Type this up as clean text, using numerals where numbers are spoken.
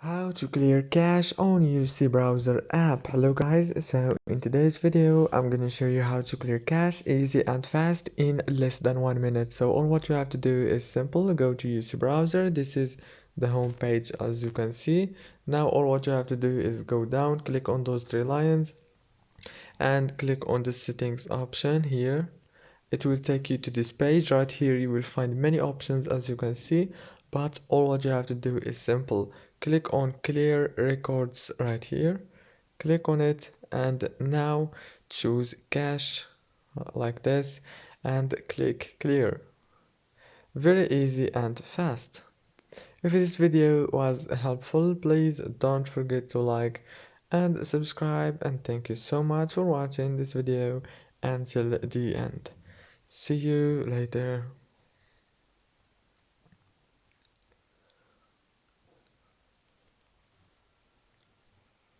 How to clear cache on UC browser app. Hello guys, so in today's video I'm gonna show you how to clear cache easy and fast in less than 1 minute. So all what you have to do is simple. Go to UC browser. This is the home page as you can see. Now all what you have to do is go down, click on those three lines and click on the settings option here. It will take you to this page. Right here you will find many options as you can see, but all what you have to do is simple. Click on clear records right here, click on it, and now choose cache like this and click clear. Very easy and fast. If this video was helpful, please don't forget to like and subscribe, and thank you so much for watching this video until the end. See you later.